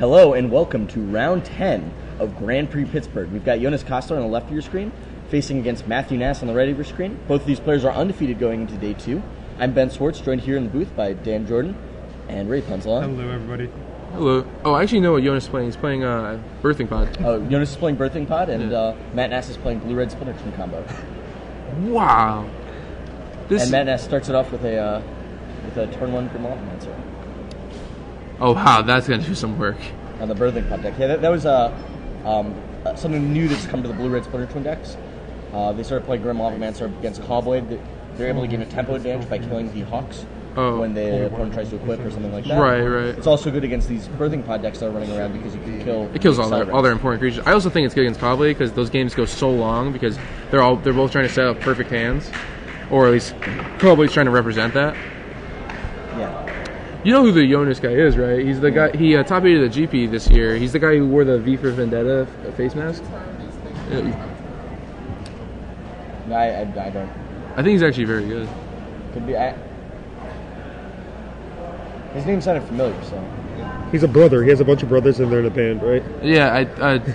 Hello and welcome to round 10 of Grand Prix Pittsburgh. We've got Jonas Kostler on the left of your screen, facing against Matthew Nass on the right of your screen. Both of these players are undefeated going into day 2. I'm Ben Swartz, joined here in the booth by Dan Jordan and Ray Punzelon. Hello, everybody. Hello. Oh, I actually know what Jonas is playing. He's playing Birthing Pod. Oh, Jonas is playing Birthing Pod, and Matt Nass is playing Blue-Red Splinter Twin combo. Wow. And Matt Nass starts it off with a turn 1 Grimlock answer. Oh, wow, that's going to do some work. On the Birthing Pod deck. Yeah, that was something new that's come to the Blue-Red Splinter Twin decks. They started playing Grim Lavamancer against Callblade. They're able to gain a tempo advantage by killing the Hawks when the opponent tries to equip or something like that. Right. It's also good against these Birthing Pod decks that are running around because you can kill. It kills all their important creatures. I also think it's good against Callblade because those games go so long because they're both trying to set up perfect hands, or at least Callblade's trying to represent that. Yeah. You know who the Jonas guy is, right? He's the guy. He top 8 of the GP this year. He's the guy who wore the V for Vendetta face mask. I don't. I think he's actually very good. Could be. His name sounded familiar, so. He's a brother. He has a bunch of brothers in there in the band, right? Yeah,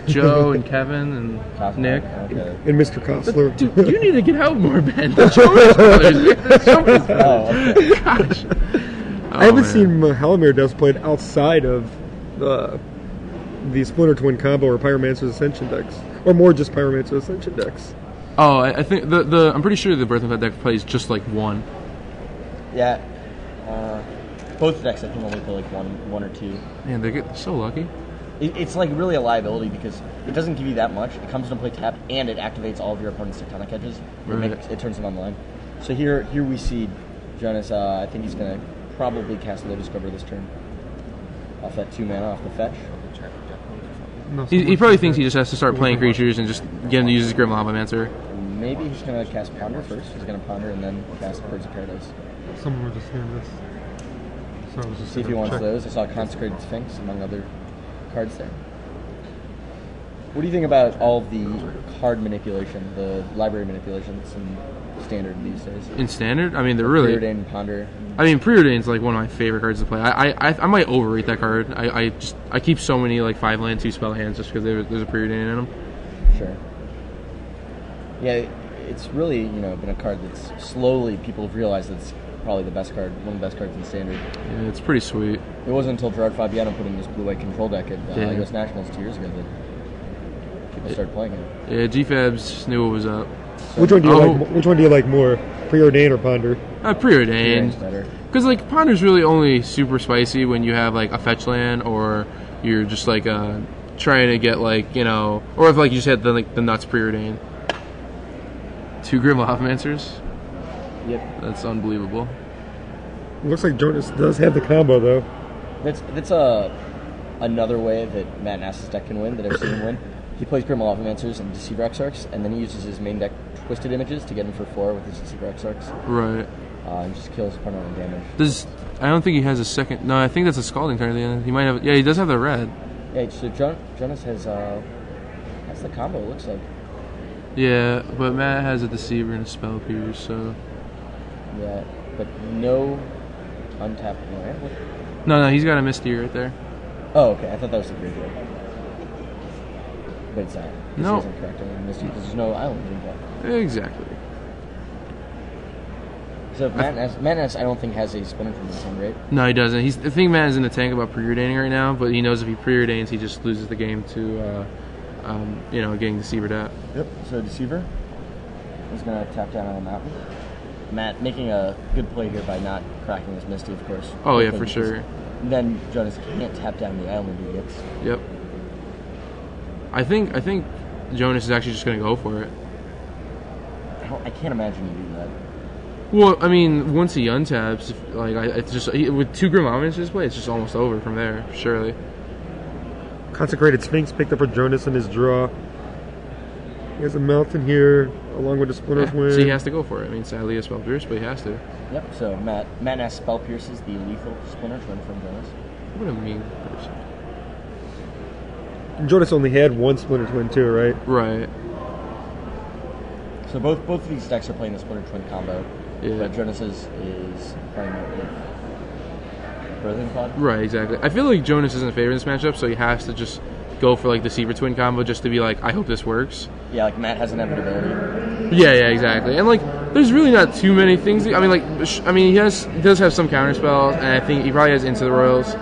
Joe and Kevin and Nick. Okay. And Mr. Kostler. Dude, you need to get out more, Ben. The Jonas Brothers, man. The Jonas Brothers. Okay. Gosh. I haven't seen Halimir Devs played outside of the Splinter Twin combo or Pyromancer's Ascension decks, or more just Pyromancer's Ascension decks. Oh, I think I'm pretty sure the Birthing Pod deck plays just like one. Yeah. Both decks I think only play like one or two. Man, they're so lucky. It's like really a liability because it doesn't give you that much. It comes into play tapped and it activates all of your opponent's tectonic edges. Right. It turns them online. So here we see Jonas. I think he's gonna probably cast Lotus Cover this turn. Off that 2-mana off the fetch. He probably thinks he just has to start playing creatures and just get him to use his Grim Lavamancer. Maybe he's gonna cast Ponder first. He's gonna Ponder and then cast Birds of Paradise. Someone were just hearing this. So I was just See if he wants those. I saw Consecrated Sphinx among other cards there. What do you think about all the card manipulation, the library manipulation that's in Standard these days? In Standard? I mean, they're really... Preordain, Ponder. I mean, Preordain's like one of my favorite cards to play. I might overrate that card. I keep so many like 5-land 2-spell hands just because there's a Preordain in them. Sure. Yeah, it's really been a card that's slowly people have realized that it's probably the best card, one of the best cards in Standard. Yeah, it's pretty sweet. It wasn't until Gerard Fabiano put in this blue-white control deck at US Nationals 2 years ago that people started playing it. Yeah, GFABs knew what was up. So, which one do you like more, Preordain or Ponder? Preordain. Better. Because like Ponder's really only super spicy when you have like a fetch land or you're just like trying to get like or if like you just had the nuts Preordain. 2 Grim Lavancers. Yep. That's unbelievable. It looks like Jonas does have the combo though. That's another way that Matt Nass's deck can win that I've seen him win. He plays Grim Lavancers and Deceiver Exarchs, and then he uses his main deck Twisted Images to get him for 4 with his Deceiver Exarchs. Right. And just kills opponent on damage. I don't think he has a second. No, I think that's a Scalding turn at the end. He might have. Yeah, he does have the red. Yeah, so Jonas has that's the combo. It looks like. Yeah, but Matt has a Deceiver and a Spell Pierce, so. Yeah, but no untapped land. No, he's got a Misty right there. Oh, okay. I thought that was the graveyard. But it's not. No. Isn't correct. I mean, Misty because there's no island involved. Exactly. So Matt Nass, I don't think has a Splinter from this one, right? No, he doesn't. I think Matt is in the tank about preordaining right now, but he knows if he preordains, he just loses the game to, getting Deceivered out. Yep. So Deceiver is going to tap down on the mountain. Matt making a good play here by not cracking his Misty, of course. Oh yeah, for sure. Then Jonas can't tap down the island idiots. Yep. I think Jonas is actually just going to go for it. I can't imagine you do that. Well, I mean, once he untaps, it's just with 2 Grim Lavancers play, it's just almost over from there, surely. Consecrated Sphinx picked up for Jonas in his draw. He has a mountain here, along with the Splinter Twin. So he has to go for it. I mean, sadly, he has Spell Pierce, but he has to. Yep. So Matt Nass Spell Pierces the lethal Splinter Twin from Jonas. What a mean person. Jonas only had 1 Splinter Twin too, right? Right. So both of these decks are playing the Splinter Twin combo. Yeah. But Jonas is playing it with birthing pod. Right, exactly. I feel like Jonas isn't favored in this matchup, so he has to just go for like the Deceiver Twin combo just to be like, I hope this works. Yeah, like Matt has inevitability. Yeah, exactly. And like, there's really not too many things. I mean, he does have some counter spells, and I think he probably has Into the Royals,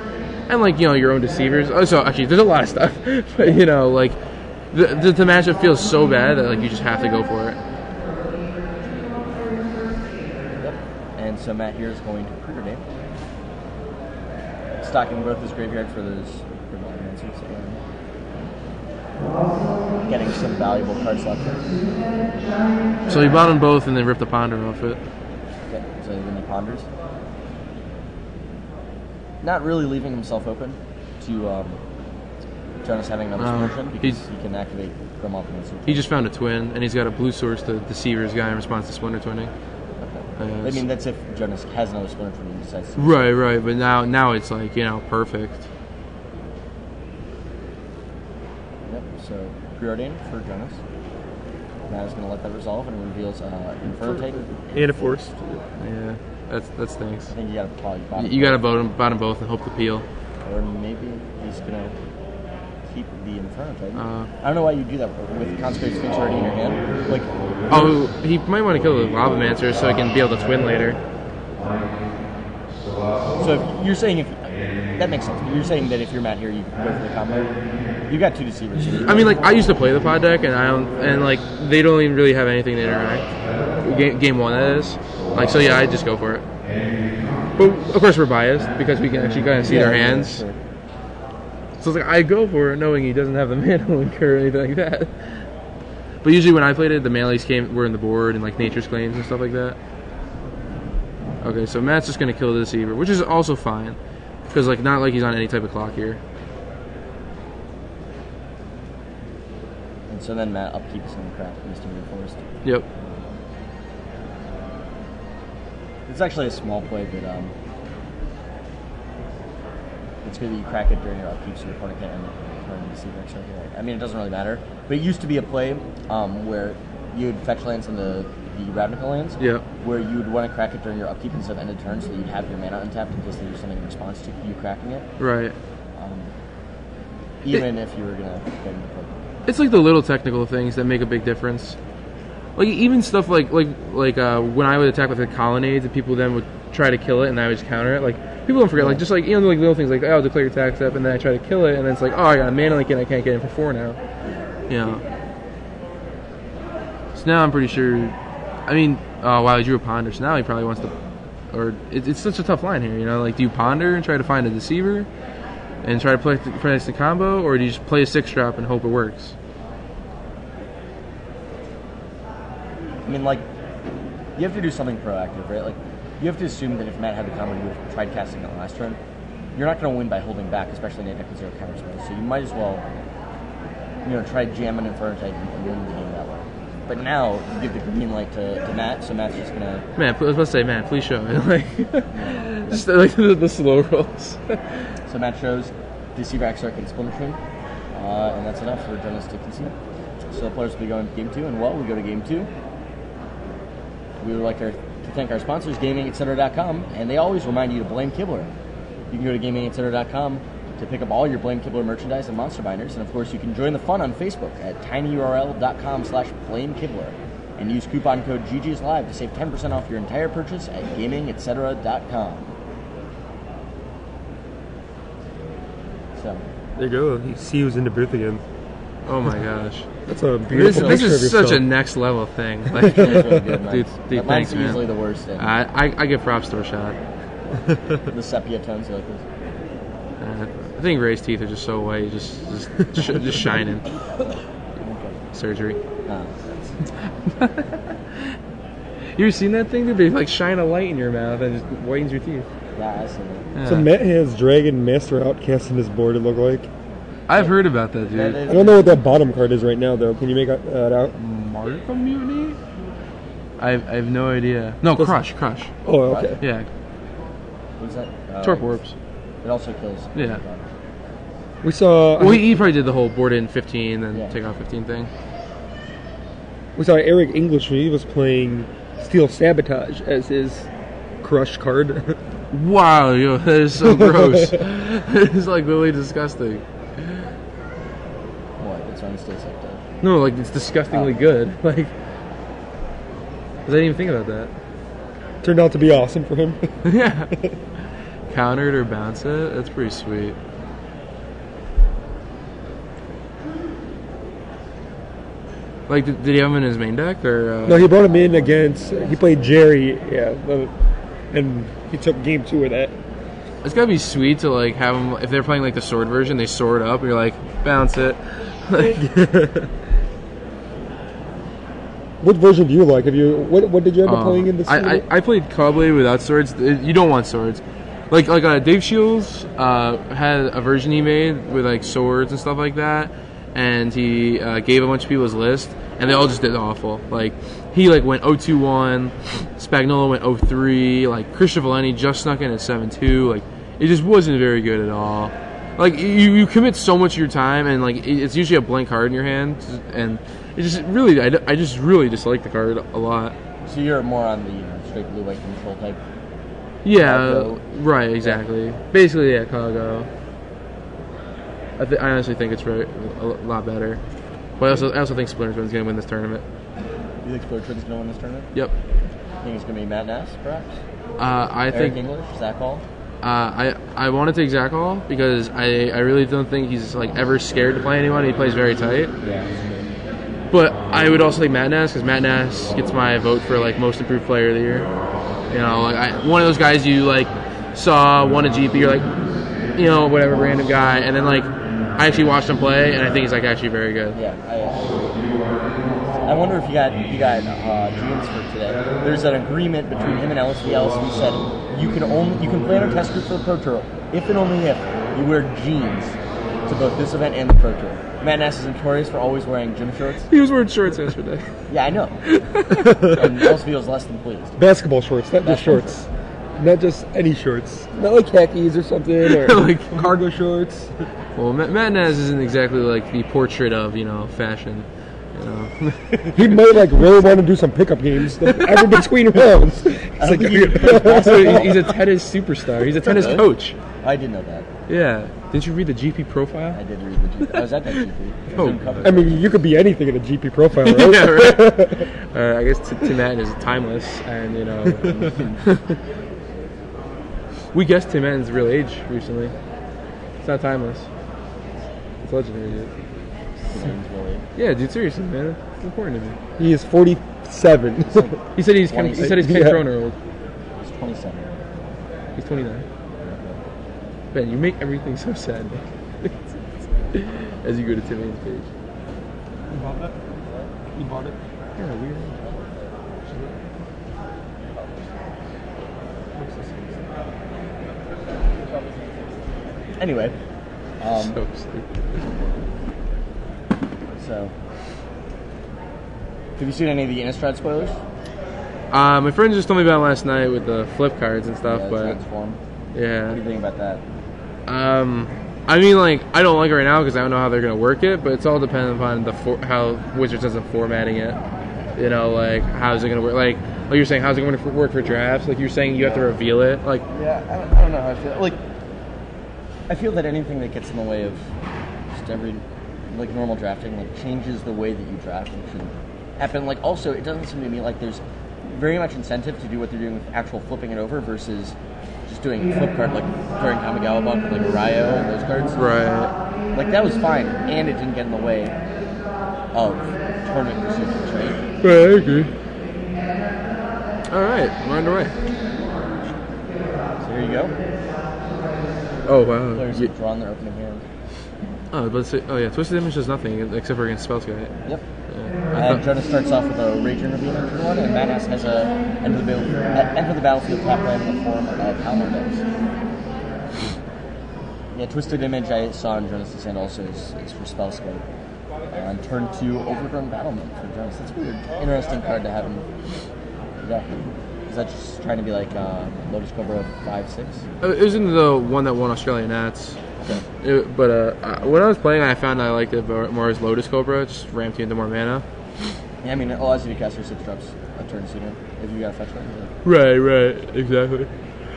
and like your own Deceivers. Oh, so actually, there's a lot of stuff, but like the matchup feels so bad that like you just have to go for it. Yep. And so Matt here is going to preordain, stocking both his graveyard for those Revolving Answers. Getting some valuable cards left. So he bought them both and then ripped the Ponder off it. Okay, so then he ponders. Not really leaving himself open to Jonas having another solution because he can activate Grimlock Answer. He just found a twin, and he's got a blue source to Deceiver's guy in response to Splinter Twinning. Okay. I mean, that's if Jonas has another Splinter Twinning and decides to. Right, but now it's like, perfect. So, preordain for Jonas. Matt is going to let that resolve, and it reveals Inferno Titan. And a Force. Yeah, that stinks. I think you got to probably bottom. You got to bottom both and hope to peel. Or maybe he's going to keep the Inferno Titan. I don't know why you do that with Consecrated Sphinx already in your hand. Like, he might want to kill the Lava Mancer so he can be able to twin later. So if you're saying that makes sense. You're saying that if you're Matt here, you go for the combo. You got two Deceivers. I mean, like I used to play the pod deck, and like they don't even really have anything to interact. Game one, that is. Like so, yeah, I just go for it. But of course, we're biased because we can actually kind of see their hands. Sure. So it's like I go for it, knowing he doesn't have the mana link or anything like that. But usually when I played it, the Melees were in the board and like Nature's Claims and stuff like that. Okay, so Matt's just gonna kill the Deceiver, which is also fine, because like not like he's on any type of clock here. And so then Matt upkeeps and craft Misty Forest. Yep. It's actually a small play, but it's good that you crack it during your upkeep, so your opponent can't end up running the Deceiver extra. I mean, it doesn't really matter, but it used to be a play where you would fetch lands in the Ravnica lands, where you would want to crack it during your upkeep instead of end of turn, so that you'd have your mana untapped in case there was something in response to you cracking it. Right. Even if you were gonna get into play. It's like the little technical things that make a big difference. Like even stuff like when I would attack with the colonnades and people then would try to kill it and I would just counter it. Like people don't forget, like just like like little things like I'll declare your attack step and then I try to kill it and then it's like I got a mana link and I can't get in for 4 now. So now I'm pretty sure. I mean, wow, he drew a Ponder, so now he probably wants to. Or it's such a tough line here, Like, do you Ponder and try to find a Deceiver and try to play the combo, or do you just play a 6-drop and hope it works? I mean, like, you have to do something proactive, right? Like, you have to assume that if Matt had the combo, you would have tried casting it last turn. You're not going to win by holding back, especially in a deck with 0 counter spells. So you might as well, try jamming Inferno Titan and win the game that way. But now you give the green light to Matt, so Matt's just gonna. Man, I was about to say, man, please show it. Just like the slow rolls. So Matt shows Deceiver, Exarch, and Splinter Twin, and that's enough for Jonas to concede. So the players will be going to game 2, and while we go to game 2, we would like to thank our sponsors, GamingEtc.com, and they always remind you to blame Kibler. You can go to GamingEtc.com to pick up all your Blame Kibler merchandise and monster binders, and of course you can join the fun on Facebook at tinyurl.com/blamekibler and use coupon code GGsLive to save 10% off your entire purchase at GamingEtc.com. So there you go. You see who's in the booth again. Oh my gosh. That's a beautiful This picture is of such a yourself. next level thing. Like, really good, dude, thanks, man. Easily the worst. I give props to Rashad. The sepia tones like this. I think Ray's teeth are just so white, just shining. Surgery. You ever seen that thing? Dude? They like shine a light in your mouth and just whitens your teeth. Yeah, I see that. Yeah. So Matt has Dragon Master Outcast in his board, it look like. I've heard about that, dude. I don't know what that bottom card is right now, though. Can you make that out? Marco Mutiny? I have no idea. No, Crush. Oh, okay. Yeah. What's that? Torp Orbs. It also kills. Yeah. We saw. Well, he probably did the whole board in 15, then take off 15 thing. We saw Eric English when he was playing Steel Sabotage as his Crush card. Wow, yo, that is so gross. It's like literally disgusting. What? It's on still sucked up. No, like it's disgustingly good. Like, 'cause I didn't even think about that. Turned out to be awesome for him. Yeah. Counter it or bounce it. That's pretty sweet. Like, did he have him in his main deck or? No, he brought him in against. He played Jerry, and he took game 2 of that. It's gotta be sweet to like have them if they're playing like the sword version. They sword up. And you're like bounce it. Like, What version do you like? Have you what did you end up playing in this? I played Cobblade without swords. You don't want swords. Like Dave Shields had a version he made with like swords and stuff like that, and he gave a bunch of people his list, and they all just did awful. Like he like went 0-2-1, Spagnuolo went 0-3, like Christian Valenti just snuck in at 7-2. Like it just wasn't very good at all. Like you commit so much of your time, and like it's usually a blank card in your hand, and it just really I just really dislike the card a lot. So you're more on the straight blue white control type. Yeah, Cargo. right, exactly. Yeah. Basically, yeah, cargo. I honestly think it's a lot better. But I also think Splinter Twin's going to win this tournament. You think Splinter Twin's going to win this tournament? Yep. You think it's going to be Matt Nass, perhaps? I think English, Zach Hall? I want to take Zach Hall because I really don't think he's like ever scared to play anyone. He plays very tight. Yeah. But I would also take Matt Nass because Matt Nass gets my vote for like most improved player of the year. You know, like one of those guys you like saw won a GP. You're like, you know, whatever random guy, and then like I actually watched him play, and I think he's like actually very good. Yeah. I wonder if you got jeans for today. There's an agreement between him and LSVLs who said you can play on a test group for the Pro Tour if and only if you wear jeans to both this event and the Pro Tour. Matt Nass is notorious for always wearing gym shorts. He was wearing shorts yesterday. Yeah, I know. And LSVL's less than pleased. Basketball shorts, not just shorts. Not just any shorts. Not like khakis or something, or like cargo shorts. Well, Matt Nass isn't exactly like the portrait of, fashion. He might like really want to do some pickup games every between rounds. He's a tennis superstar. He's a tennis coach. I did know that. Yeah. Didn't you read the GP profile? I did read the GP. I was at that GP. Oh, I mean, you could be anything in a GP profile, right? Yeah, right. I guess Tim Matten is timeless, and we guessed Tim Matten's real age recently. It's not timeless. It's legendary, dude. Yeah, dude, seriously, man. It's important to me. He is 47. He said he's Ken Kroner old. He's 27. He's 29. Ben, you make everything so sad. As you go to Tim Matten's page. You bought that? You bought it? Yeah, weird. Anyway. So stupid. So, have you seen any of the Innistrad spoilers? My friend just told me about it last night with the flip cards and stuff, Yeah, but Transform. yeah. What do you think about that? I mean, like, I don't like it right now because I don't know how they're gonna work it, but it's all dependent upon how Wizards ends up formatting it. Like how's it gonna work? Like you're saying, how's it going to work for drafts? Like you're saying, you have to reveal it. Like Yeah, I don't know how I feel. Like, I feel that anything that gets in the way of just normal drafting, like, changes the way that you draft and should happen. Like, also, it doesn't seem to me like there's very much incentive to do what they're doing with actual flipping it over versus just doing flip card, like throwing Kamigawa buck with like Rayo and those cards. right. Like, that was fine, and it didn't get in the way of tournament procedures, right? Right, I agree. All right, we're underway. So here you go. Oh wow. Players have drawn their opening hand. Oh yeah, Twisted Image does nothing except for against Spellskite. Yep. Yeah. Jonas starts off with a Rage Intervene in turn 1, and Matt Nass has a enter the battlefield tap land in the form of Palmer decks. Yeah, Twisted Image I saw in Jonas' hand also is for Spellskite. On turn 2, Overgrown Battlement for Jonas. That's a weird, interesting card to have in the deck. Is that just trying to be like Lotus Cobra 5/6? It was in the one that won Australian Nats. Okay. When I was playing, I found I liked it more as Lotus Cobra, just ramped you into more mana. Yeah, I mean, it allows you to cast your 6 drops a turn sooner if you got a fetch land. Right, exactly.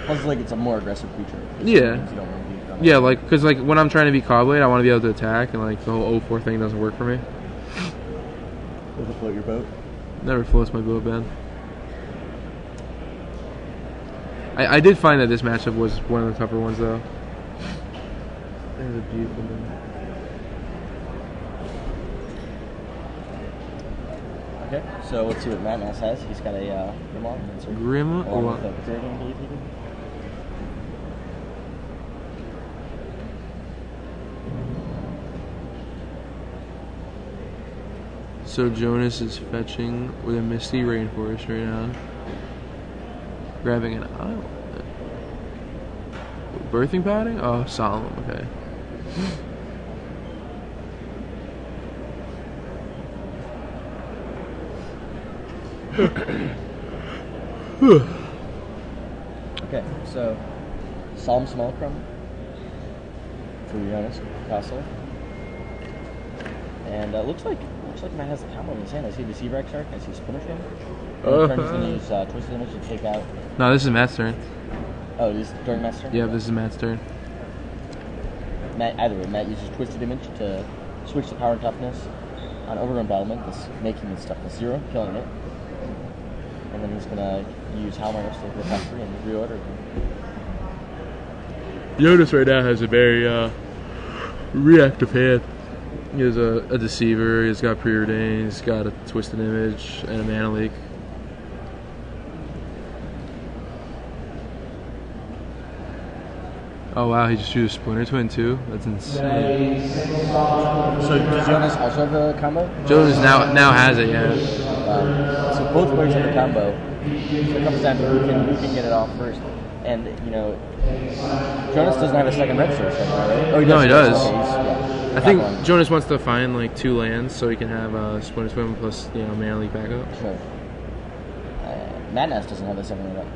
Plus, like, it's a more aggressive creature. Yeah. You don't want to be Yeah, like, because, like, when I'm trying to be Cobblade, I want to be able to attack, and, like, the whole 0-4 thing doesn't work for me. Does it float your boat? Never floats my boat, Ben. I did find that this matchup was one of the tougher ones, though. That is a beautiful one. Okay, so let's see what Matt Nass has. He's got a Grimlock Answer. Grim Along or with a Dragon Gatekeeper. So Jonas is fetching with a Misty Rainforest right now. Grabbing an island. Birthing padding? Oh, Solemn, okay. Okay, so Solemn Small Crumb for Jonas Kostler. And looks like Matt has the combo in his hand. I see Deceiver X Shark, I see Splinter Swim. Turn he's going to use Twisted Image to take out. No, this is Matt's turn. Oh, this is during Matt's turn? Yeah, this is Matt's turn. Either way, Matt uses Twisted Image to switch the power and toughness on Overgrown Battlement, thus making its toughness 0, killing it. And then he's going to use Howlmire to take the top 3 and reorder it. Jonas right now has a very reactive hand. He has a Deceiver, he's got Preordained, he's got a Twisted Image, and a Mana Leak. Oh wow, he just drew a Splinter Twin too? That's insane. So does Jonas also have a combo? Jonas now has it, yeah. So both players have a combo. So it comes down to who can get it off first. And, you know, Jonas doesn't have a second red source right now, right? Oh, No, he does. Okay, yeah. I think Jonas wants to find like 2 lands so he can have Splinter Twin plus, you know, Mana Leak backup. Sure. Matt Nass doesn't have a second red up.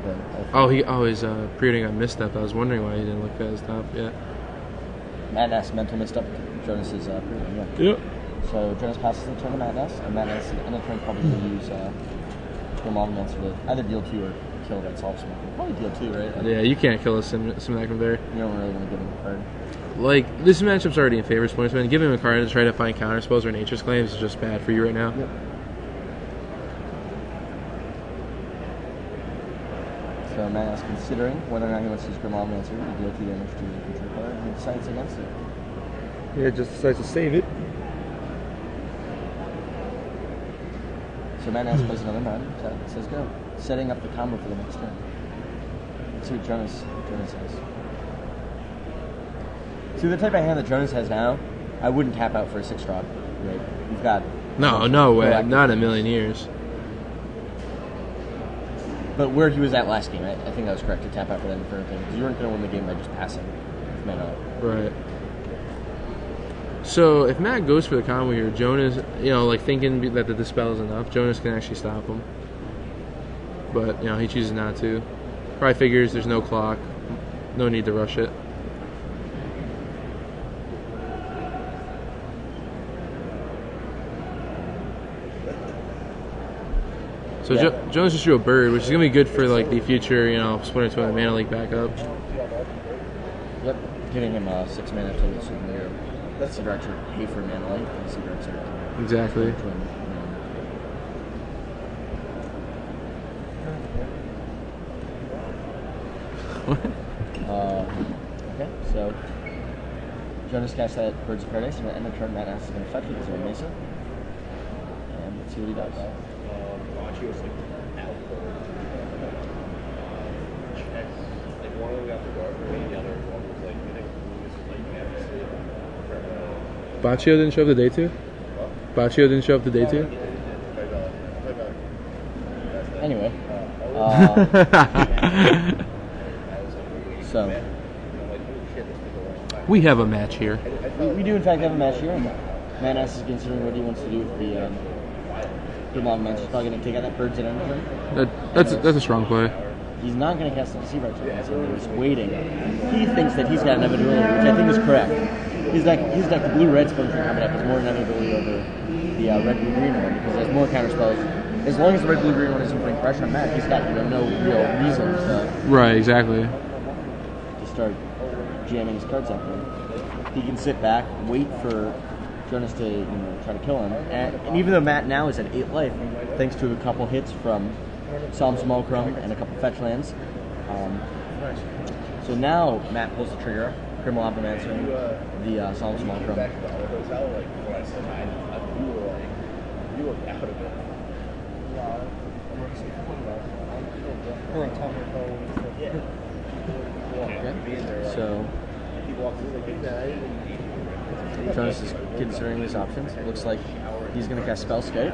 His Preordained got misstepped. I was wondering why he didn't look at his top yet. Matt Nass mental misstep. Jonas's Preordained, yeah. Yep. So Jonas passes the turn to Matt Nass, and Matt Nass in the turn probably will use Grimlock Answer to either deal 2 or kill that Solve Smoke. Probably deal 2, right? Yeah, you can't kill a Similac from there. You don't really want to give him a card. Like, this matchup's already in favor of Splinter Twin. Giving him a card to try to find counter spells or Nature's Claims is just bad for you right now. Yep. So Matt Nass considering whether or not he wants to use Grimlock Answer to deal 2 damage to the creature player, and he decides against it. Yeah, just decides to save it. So Matt Nass plays another 9, so it says go. Setting up the combo for the next turn. Let's see what Jonas has. See, the type of hand that Jonas has now, I wouldn't tap out for a 6 drop. Right? You've got... No way. Not in a million years. But where he was at last game, I think that was correct to tap out for that Inferno thing, because you weren't going to win the game by just passing with mana up. Right. So, if Matt goes for the combo here, Jonas, you know, like thinking that the Dispel is enough, Jonas can actually stop him. But, you know, he chooses not to. Probably figures there's no clock, no need to rush it. So Jonas just drew a bird, which is going to be good for like the future, you know, Splinter Twin and Mana Leak backup. Yep, giving him 6 mana total, so that's the direction pay for Mana Leak, and the direction. Exactly. Okay, so Jonas casts that Birds of Paradise, and at the end of turn, Matt Nass is going to fetch it because of a Mesa. And let's see what he does. Baccio didn't show up to day 2? Baccio didn't show up to day 2? Anyway. So. We have a match here. We do, in fact, have a match here. Matt Nass is considering what he wants to do with the Grimlock match. He's probably going to take out that Birds at end of turn. That's a strong play. He's not going to cast the Deceiver X Shark, so he's waiting. He thinks that he's got inevitability, which I think is correct. His deck, the blue-red Splinter coming up, has more inevitability over the red-blue-green one because it has more counter spells. As long as the red-blue-green one isn't putting pressure on Matt, he's got no real reason to. Right, exactly. start jamming his cards up there. He can sit back, wait for Jonas to try to kill him. And even though Matt now is at 8 life, thanks to a couple hits from Solemn Smallcrum and a couple fetch lands. So now Matt pulls the trigger, Criminal Oblimancer, the Solemn Smallcrum. Okay. So Jonas is considering these options. It looks like he's going to cast Spell Skate.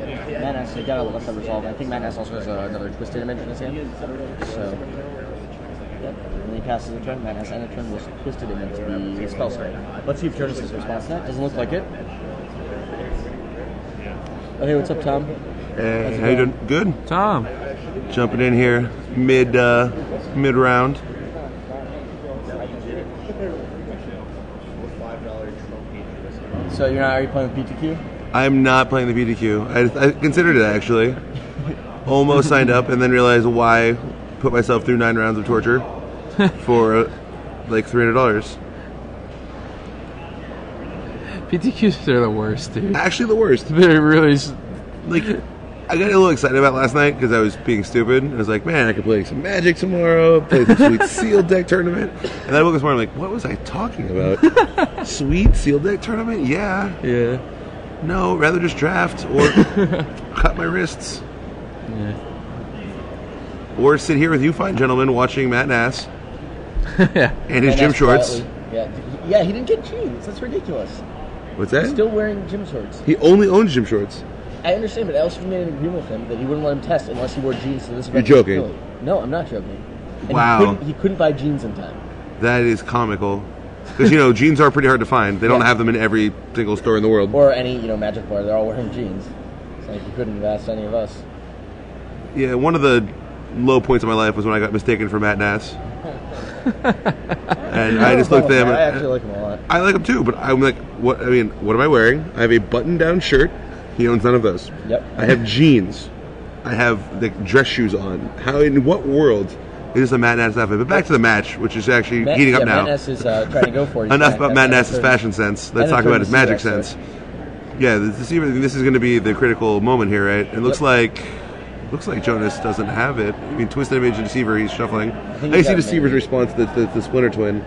Matt Nass, he got to let that resolve. I think Matt Nass also has another Twisted Image in his hand. So, yeah, when he passes a turn, Matt Nass and a turn will Twisted Image the Spell Skate. Let's see if Jonas is response to that. Doesn't look like it. Oh, hey, what's up, Tom? Hey, how you doing? Good. Tom. Jumping in here mid round. So are you playing with PTQ? I'm not playing the PTQ. I considered it actually. Almost signed up and then realized why put myself through 9 rounds of torture for like $300. PTQs, they're the worst, dude. Actually, the worst. They're really like. I got a little excited about last night because I was being stupid. I was like, man, I could play some Magic tomorrow, play some sweet sealed deck tournament. And then I woke this morning, I'm like, what was I talking about? Sweet sealed deck tournament? Yeah. Yeah. No, rather just draft or cut my wrists. Yeah. Or sit here with you fine gentlemen watching Matt Nass Yeah. and his gym shorts. Yeah, he didn't get jeans. That's ridiculous. What's that? He's still wearing gym shorts. He only owns gym shorts. I understand, but I also made an agreement with him that he wouldn't let him test unless he wore jeans to this event. You're joking. No, I'm not joking. And Wow. He couldn't buy jeans in time. That is comical. Because, jeans are pretty hard to find. They don't have them in every single store in the world. Or any, Magic bar. They're all wearing jeans. It's like you couldn't have asked any of us. Yeah, one of the low points of my life was when I got mistaken for Matt Nass. And I just looked at him. I actually like him a lot. I like him too, but I'm like, what am I wearing? I have a button-down shirt. He owns none of those. Yep. I have jeans. I have the dress shoes on. How in what world is this a Matt Nass outfit? But back to the match, which is actually heating up now. Matt Nass is trying to go for it. Enough about Matt Nass's fashion sense. Let's talk about his magic sense. Yeah, this is going to be the critical moment here, right? It looks like Jonas doesn't have it. I mean, Twisted Image and Deceiver, he's shuffling. I see Deceiver's response to the Splinter Twin.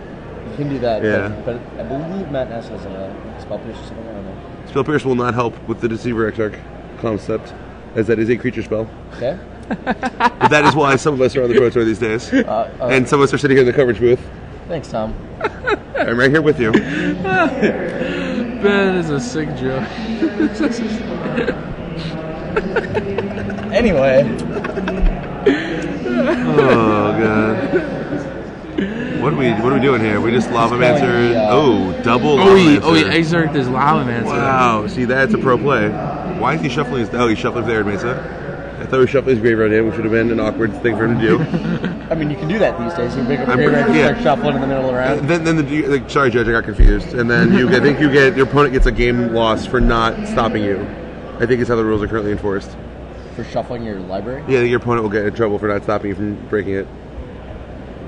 You can do that, yeah. But I believe Matt Nass has a Spell Pierce or something. I don't know. Spell Pierce will not help with the Deceiver Exarch concept, as that is a creature spell. Okay. But that is why some of us are on the Pro Tour these days. And some of us are sitting here in the coverage booth. Thanks, Tom. I'm right here with you. Ben is a sick joke. Anyway. Oh, God. What are we doing here? We just Lavamancer. Double Lavamancer. Oh, he exarched his Lavamancer. Wow, see, that's a pro play. Why is he shuffling he's shuffling for the Arid Mesa. I thought he was shuffling his graveyard in, which would have been an awkward thing for him to do. I mean, you can do that these days. You can pick up a graveyard and start shuffling in the middle of the round. Then sorry, Judge, I got confused. And then your opponent gets a game loss for not stopping you. I think it's how the rules are currently enforced. For shuffling your library? Yeah, your opponent will get in trouble for not stopping you from breaking it.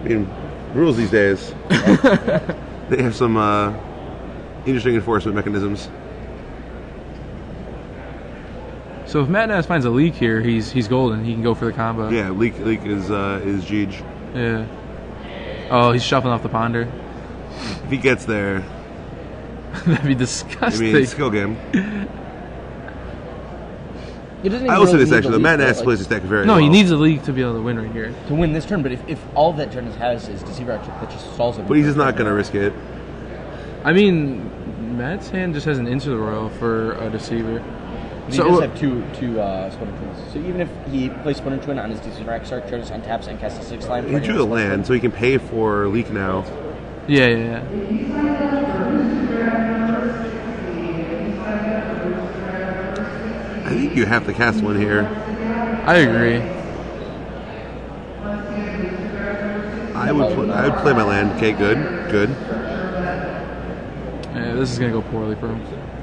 I mean, rules these days, they have some interesting enforcement mechanisms. So if Matt Nass finds a leak here, he's golden. He can go for the combo. Yeah, leak is Jeej. Yeah. Oh, he's shuffling off the ponder. If he gets there, that'd be disgusting. I mean, skill game. I will say this actually, the Matt Nass plays his deck very well. No, he needs a league to be able to win right here. To win this turn, but if all that Jonas has is Deceiver Exarch, that just solves it. But he's just not going to risk it. I mean, Matt's hand just has an Into the Royal for a Deceiver. He does have two Splinter Twins. So even if he plays Splinter Twin on his Deceiver Exarch, Jonas untaps and casts a 6-line. He drew a land, so he can pay for leak now. Yeah. I think you have to cast one here. I agree. I would play my land. Okay, good. Yeah, this is gonna go poorly for him.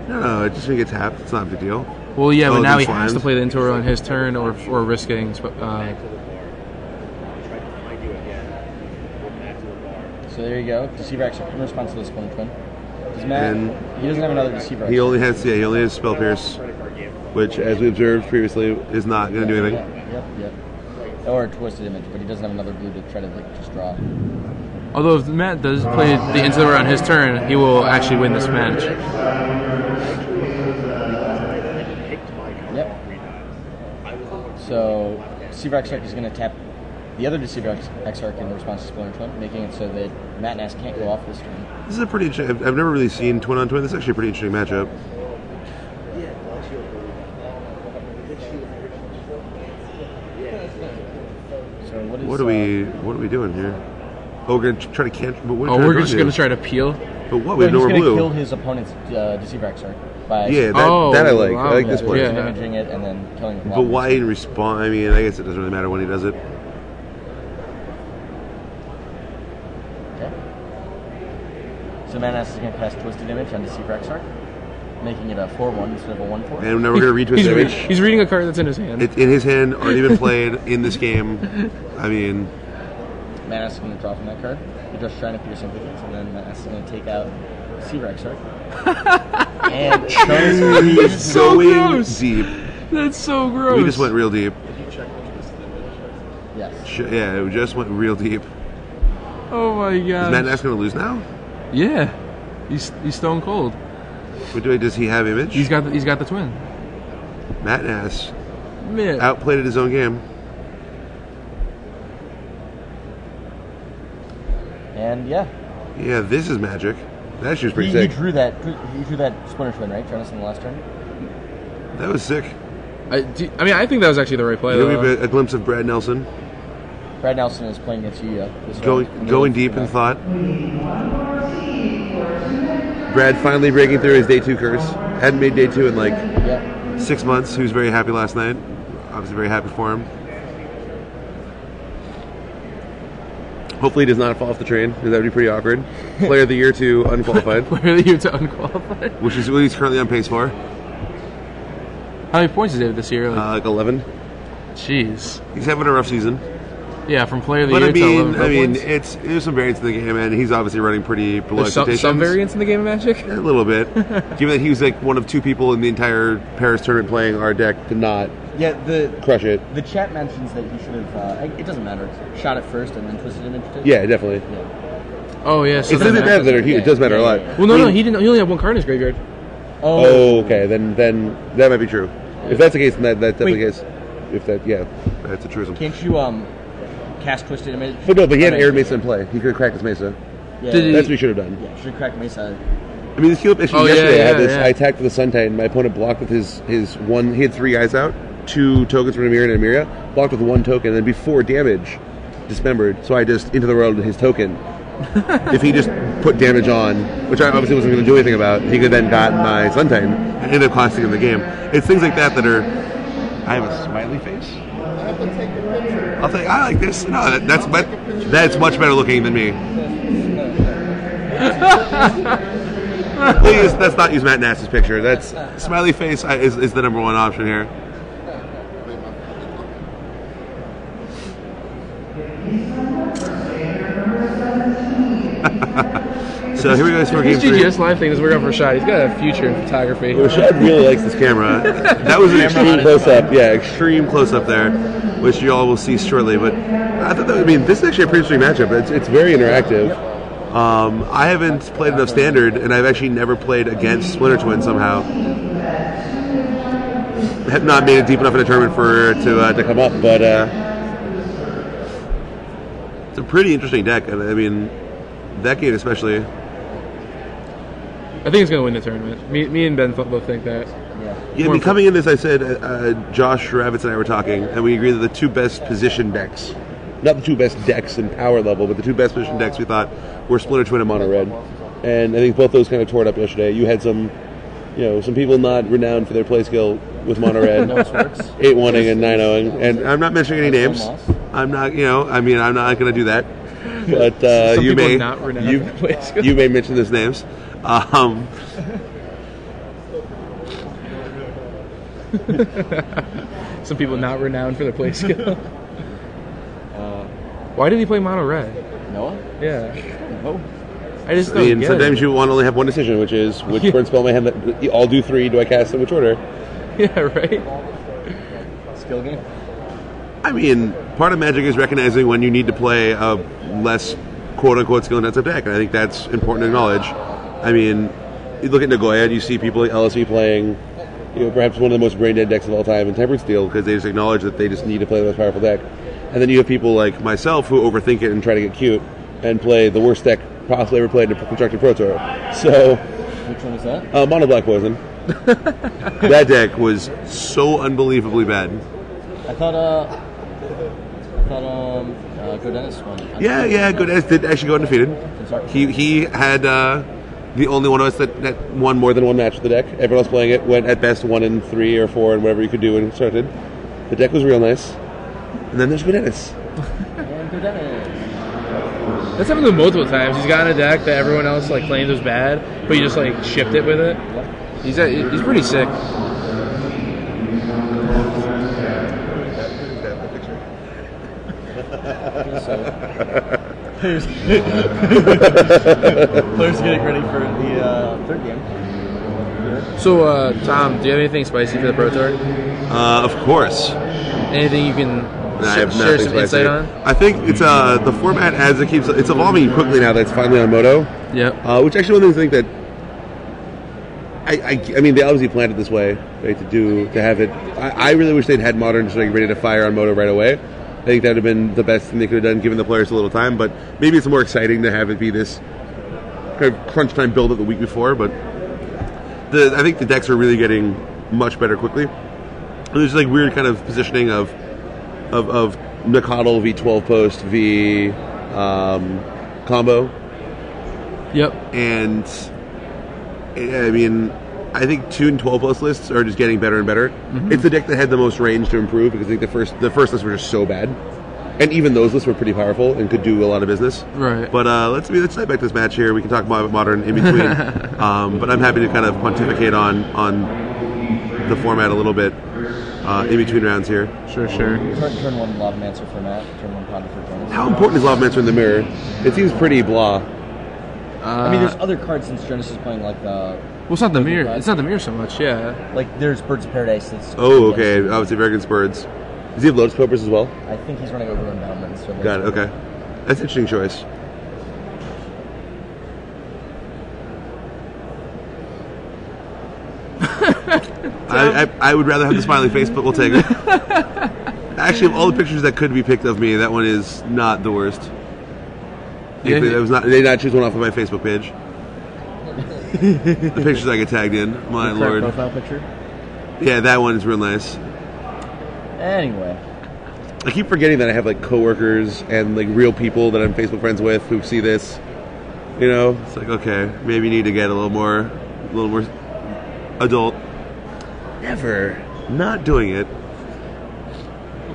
No, it's just gonna get tapped. It's not a big deal. Well, yeah, but now he slams. has to play the Into on his turn, or risking. So there you go. Deceiver X in response to the Splinter Twin. Does Matt? And he doesn't have another Deceiver X. He only has Spell Pierce, which, as we observed previously, is not going to do anything. Yep. Or Twisted Image, but he doesn't have another blue to try to just draw. Although if Matt does play the Incineroar on his turn, he will actually win this match. Yep. So Deceiver X is going to tap the other Deceiver X in response to Splinter Twin, making it so that Matt Nass can't go off this turn. This is a pretty interesting. I've never really seen twin on twin. This is actually a pretty interesting matchup. So What are we doing here? Oh, we're gonna try to cancel. We're just gonna try to peel. But what? We have he's nowhere going to blue. kill his opponent's Deceiver X by Yeah, that I like. I like this play. imaging it and then killing it. But why in response? I mean, I guess it doesn't really matter when he does it. Okay. So Manas is going to cast Twisted Image on Deceiver X, making it a 4/1 instead of a 1/4. And now we're going to retwist Image. He's reading a card that's in his hand. It's in his hand, already been played in this game. I mean, Manas is going to draw from that card. You're just trying to pierce Sympathies, and then Manas is going to take out Deceiver X, and That's so going gross. deep. That's so gross. We just went real deep. yes. Yeah, we just went real deep. Oh my god. Is Matt Nass going to lose now? Yeah. He's stone cold. Does he have Image? He's got the twin. Matt Nass Man. outplayed at his own game. And yeah. Yeah, this is magic. That shit was pretty He sick. drew that. He drew that Splinter Twin, right, Jonas, in the last turn. That was sick. I think that was actually the right play. Give Though. me a glimpse of Brad Nelson Brad Nelson is playing against you. This going deep in thought. Brad finally breaking through his day 2 curse. Hadn't made day 2 in like 6 months. He was very happy last night. Obviously very happy for him. Hopefully he does not fall off the train, because that would be pretty awkward. Player of the year to unqualified. Player of the year to unqualified. Which is what he's currently on pace for. How many points is it this year? Like 11. Jeez. He's having a rough season. Yeah, from player of the But year to 11 points. there's some variance in the game, and he's obviously running pretty below expectations. Some variance in the game of Magic? A little bit. Given that he was like one of 2 people in the entire Paris tournament playing our deck to not crush it. The chat mentions that he should have. It doesn't matter. Shot it first and then Twisted Image. Yeah, definitely. Yeah. Oh, yeah. So It doesn't matter. It does matter a lot. Well, no, he didn't. He only had 1 card in his graveyard. Oh, okay. Then that might be true. If that's the case, then that's definitely the case. If that's a truism. Can't you cast Twisted Image? But no, but he had Arid Mesa in play. He could have cracked his Mesa. Yeah, That's what he should have done. Yeah, should have cracked Mesa. I mean, the skill up issue yesterday, I had this. yeah. I attacked with the Sun Titan. My opponent blocked with his one. He had 3 guys out, 2 tokens from Namira and Emiria. Blocked with 1 token, and then before damage, dismembered. So I just into the world his token. If he just put damage on, which I obviously wasn't going to do anything about, he could then got my Sun Titan and end up costing him the game. It's things like that are. I have a smiley face. I like this. No, that's much better looking than me. Please, let's not use Matt Nass's picture. That's smiley face is the number 1 option here. So here we go for game 3. His GGS live thing is working out for Rashad. He's got a future in photography. Rashad really likes this camera. That was an extreme close-up. Yeah, extreme close-up there, which you all will see shortly. But I thought this is actually a pretty interesting matchup. It's very interactive. I haven't played enough Standard, and I've actually never played against Splinter Twin somehow. I have not made it deep enough in a tournament for it to come up, but it's a pretty interesting deck. I mean, that game especially. I think he's going to win the tournament. Me and Ben both think that. Yeah, I mean, coming in this, I said Josh Ravitz and I were talking, and we agreed that the 2 best position decks, not the 2 best decks in power level, but the 2 best position decks we thought were Splinter Twin and Mono Red. And I think both those kind of tore it up yesterday. You had some people not renowned for their play skill with Mono Red, 8-1ing and 9-0ing, and I'm not mentioning any names. I'm not, I'm not going to do that. But you may mention those names. Some people not renowned for their play skill. Why did he play Mono Red? Noah? Yeah. Oh. I just I don't mean, get sometimes it. you want to only have one decision, which is which burn spell in my hand that you all do 3. Do I cast in which order? Yeah, right? Skill game. I mean, part of Magic is recognizing when you need to play a less quote-unquote skill-intensive deck, and I think that's important to acknowledge. I mean, you look at Nagoya and you see people like LSV playing, perhaps one of the most brain-dead decks of all time in Tempered Steel, because they just acknowledge that they just need to play the most powerful deck. And then you have people like myself who overthink it and try to get cute and play the worst deck possibly ever played in a Constructed Pro Tour. So, Which one was that? Mono Black Poison. That deck was so unbelievably bad. I thought Godennis won. Yeah, Godennis did actually go undefeated. He had the only one of us that won more than one match with the deck. Everyone else playing it went at best 1 in 3 or 4 and whatever you could do when it started. The deck was real nice. And then there's Godennis. And Godennis. That's happened to him multiple times. He's gotten a deck that everyone else like claims was bad, but you just like shipped it with it. He's pretty sick. Players getting ready for the third game. So, Tom, do you have anything spicy for the Pro Tour? Of course. Anything you can I have share nothing some insight on? I think it's the format as it's evolving quickly now that it's finally on Moto. Yep. Which actually one of the things that I mean they obviously planned it this way, right? To have it. I really wish they'd had Modern just like ready to fire on Moto right away. I think that would have been the best thing they could have done, given the players a little time. But maybe it's more exciting to have it be this kind of crunch time build up the week before. But I think the decks are really getting much better quickly. And there's like weird kind of positioning of Nakadal v 12 post v combo. Yep. And I mean, I think 2 and 12 post lists are just getting better and better. Mm-hmm. It's the deck that had the most range to improve because I think the first lists were just so bad, and even those lists were pretty powerful and could do a lot of business. Right. But let's dive back to this match here. We can talk about Modern in between, but I'm happy to kind of pontificate on the format a little bit in between rounds here. Sure. Turn 1 Lavamancer for Matt. Turn 1 Ponder for Jonas. How important is Lavamancer in the mirror? It seems pretty blah. I mean, there's other cards since Jonas is playing like the. Well, it's not the mirror. It's not the mirror so much. Yeah. Like there's Birds of Paradise. That's okay. Obviously, American Birds. Does he have Lotus Cobras as well? I think he's running over Endowments. So got it. Okay, that's an interesting choice. I would rather have the smiley face, but we'll take it. Actually, of all the pictures that could be picked of me, that one is not the worst. Yeah, that was not. They did not choose one off of my Facebook page. The pictures I get tagged in, my lord. Profile picture. Yeah, that one is real nice. Anyway, I keep forgetting that I have like coworkers and like real people that I'm Facebook friends with who see this. It's like okay, maybe you need to get a little more adult. Never, not doing it.